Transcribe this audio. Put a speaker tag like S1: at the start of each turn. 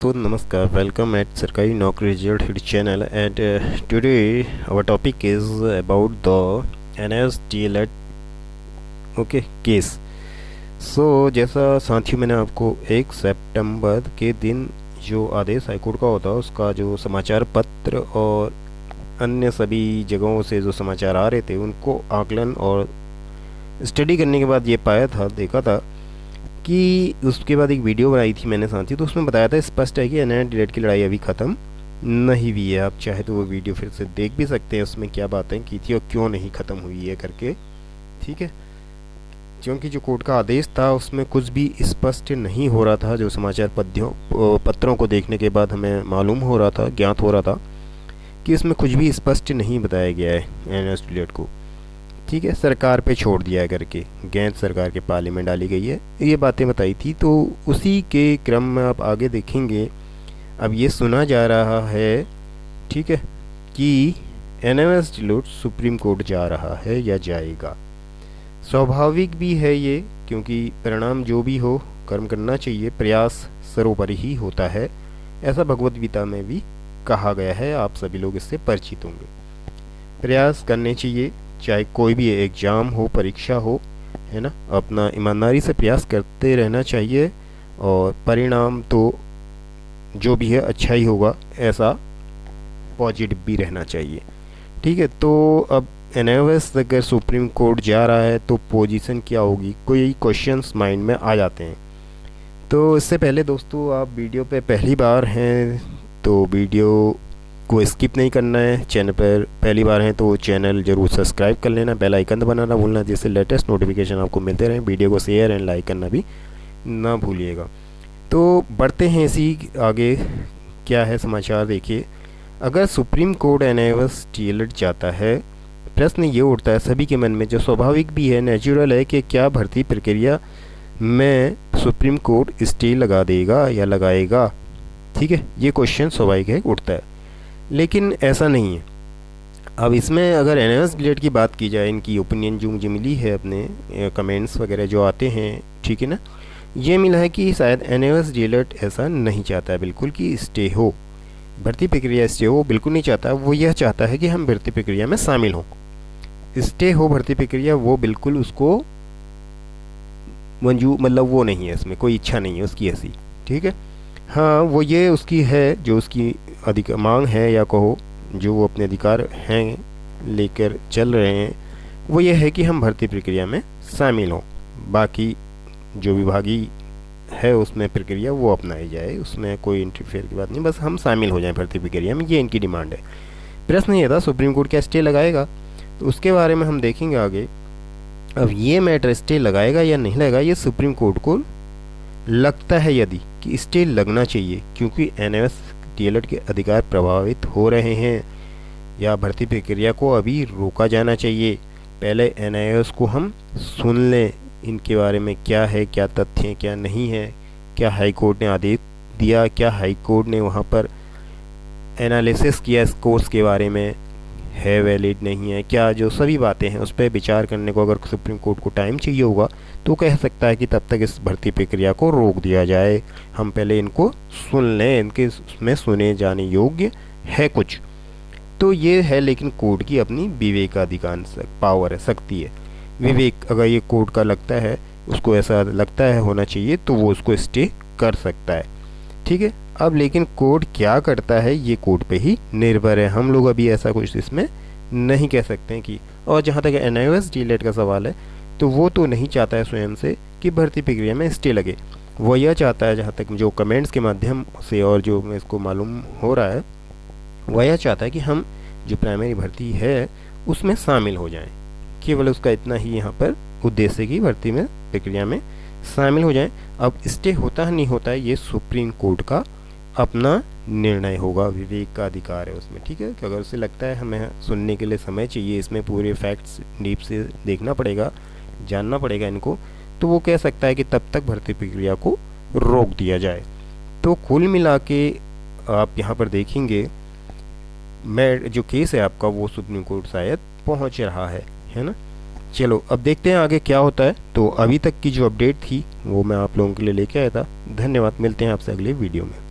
S1: So namaskar, welcome at Sarkari Naukri Result Hit channel and today our topic is about the NSDLET okay case. So जैसा साथियों मैंने आपको 1 सितंबर के दिन जो आदेश हाईकोर्ट का होता है उसका जो समाचार पत्र और अन्य सभी जगहों से जो समाचार आ रहे थे उनको आकलन और स्टडी करने के बाद ये पाया था, देखा था कि उसके बाद एक वीडियो बनाई थी मैंने साथी, तो उसमें बताया था स्पष्ट है कि NSDLET की लड़ाई अभी ख़त्म नहीं हुई है। आप चाहे तो वो वीडियो फिर से देख भी सकते हैं, उसमें क्या बातें की थी और क्यों नहीं ख़त्म हुई है करके, ठीक है। क्योंकि जो कोर्ट का आदेश था उसमें कुछ भी स्पष्ट नहीं हो रहा था, जो समाचार पत्रों को देखने के बाद हमें मालूम हो रहा था, ज्ञात हो रहा था कि उसमें कुछ भी स्पष्ट नहीं बताया गया है NSDLET को, ठीक है। सरकार पे छोड़ दिया है करके गेंद सरकार के पाले में डाली गई है, ये बातें बताई थी। तो उसी के क्रम में आप आगे देखेंगे, अब ये सुना जा रहा है, ठीक है, कि NSDLET सुप्रीम कोर्ट जा रहा है या जाएगा। स्वाभाविक भी है ये, क्योंकि परिणाम जो भी हो कर्म करना चाहिए, प्रयास सर्वोपरि ही होता है, ऐसा भगवद गीता में भी कहा गया है। आप सभी लोग इससे परिचित होंगे। प्रयास करने चाहिए, चाहे कोई भी एग्ज़ाम हो, परीक्षा हो, है ना, अपना ईमानदारी से प्रयास करते रहना चाहिए और परिणाम तो जो भी है अच्छा ही होगा, ऐसा पॉजिटिव भी रहना चाहिए, ठीक है। तो अब NSDLET अगर सुप्रीम कोर्ट जा रहा है तो पोजीशन क्या होगी, कोई क्वेश्चंस माइंड में आ जाते हैं। तो इससे पहले दोस्तों, आप वीडियो पे पहली बार हैं तो वीडियो को स्किप नहीं करना है। चैनल पर पहली बार हैं तो चैनल ज़रूर सब्सक्राइब कर लेना, बेल आइकन दबाना ना भूलना, जिससे लेटेस्ट नोटिफिकेशन आपको मिलते रहें। वीडियो को शेयर एंड लाइक करना भी ना भूलिएगा। तो बढ़ते हैं इसी आगे, क्या है समाचार देखिए। अगर सुप्रीम कोर्ट NSDLET जाता है, प्रश्न ये उठता है सभी के मन में, जो स्वाभाविक भी है, नेचुरल है, कि क्या भर्ती प्रक्रिया में सुप्रीम कोर्ट स्टे लगा देगा या लगाएगा, ठीक है। ये क्वेश्चन स्वाभाविक है, उठता है, लेकिन ऐसा नहीं है। अब इसमें अगर NSDLET की बात की जाए, इनकी ओपिनियन जो मुझे मिली है, अपने कमेंट्स वगैरह जो आते हैं, ठीक है ना, ये मिला है कि शायद NSDLET ऐसा नहीं चाहता है बिल्कुल कि स्टे हो, भर्ती प्रक्रिया स्टे हो, बिल्कुल नहीं चाहता। वो यह चाहता है कि हम भर्ती प्रक्रिया में शामिल हों। स्टे हो भर्ती प्रक्रिया, वो बिल्कुल उसको मंजूर, मतलब वो नहीं है, इसमें कोई इच्छा नहीं है उसकी ऐसी, ठीक है। हाँ, वो ये उसकी है, जो उसकी मांग है, या कहो जो वो अपने अधिकार हैं लेकर चल रहे हैं, वो ये है कि हम भर्ती प्रक्रिया में शामिल हों। बाकी जो विभागीय है उसमें प्रक्रिया वो अपनाई जाए, उसमें कोई इंटरफेयर की बात नहीं, बस हम शामिल हो जाएं भर्ती प्रक्रिया में, ये इनकी डिमांड है। प्रश्न ये था सुप्रीम कोर्ट क्या स्टे लगाएगा, तो उसके बारे में हम देखेंगे आगे। अब ये मैटर स्टे लगाएगा या नहीं लगाएगा, ये सुप्रीम कोर्ट को लगता है यदि कि स्टे लगना चाहिए, क्योंकि NSDLET के अधिकार प्रभावित हो रहे हैं, या भर्ती प्रक्रिया को अभी रोका जाना चाहिए। पहले NIS को हम सुन लें, इनके बारे में क्या है, क्या तथ्य हैं, क्या नहीं है, क्या हाई कोर्ट ने आदेश दिया, क्या हाई कोर्ट ने वहाँ पर एनालिसिस किया इस कोर्स के बारे में, है वैलिड नहीं है, क्या जो सभी बातें हैं उस पर विचार करने को अगर सुप्रीम कोर्ट को टाइम चाहिए होगा तो कह सकता है कि तब तक इस भर्ती प्रक्रिया को रोक दिया जाए, हम पहले इनको सुन लें, इनके उसमें सुने जाने योग्य है कुछ। तो ये है, लेकिन कोर्ट की अपनी विवेकाधिकार पावर है, शक्ति है, विवेक। अगर ये कोर्ट का लगता है, उसको ऐसा लगता है होना चाहिए, तो वो उसको स्टे कर सकता है, ठीक है। अब लेकिन कोर्ट क्या करता है ये कोर्ट पे ही निर्भर है, हम लोग अभी ऐसा कुछ इसमें नहीं कह सकते हैं कि। और जहाँ तक NSDLET का सवाल है, तो वो तो नहीं चाहता है स्वयं से कि भर्ती प्रक्रिया में स्टे लगे। वो यह चाहता है, जहाँ तक जो कमेंट्स के माध्यम से और जो इसको मालूम हो रहा है, वह यह चाहता है कि हम जो प्राइमरी भर्ती है उसमें शामिल हो जाएं। केवल उसका इतना ही यहाँ पर उद्देश्य की भर्ती में प्रक्रिया में शामिल हो जाएं। अब स्टे होता है नहीं होता है, ये सुप्रीम कोर्ट का अपना निर्णय होगा, विवेक का अधिकार है उसमें, ठीक है। कि अगर उसे लगता है हमें सुनने के लिए समय चाहिए, इसमें पूरे फैक्ट्स डीप से देखना पड़ेगा, जानना पड़ेगा इनको, तो वो कह सकता है कि तब तक भर्ती प्रक्रिया को रोक दिया जाए। तो कुल मिला के आप यहाँ पर देखेंगे, मैं जो केस है आपका वो सुप्रीम कोर्ट शायद पहुँच रहा है ना। चलो अब देखते हैं आगे क्या होता है। तो अभी तक की जो अपडेट थी वो मैं आप लोगों के लिए लेके आया था। धन्यवाद, मिलते हैं आपसे अगले वीडियो में।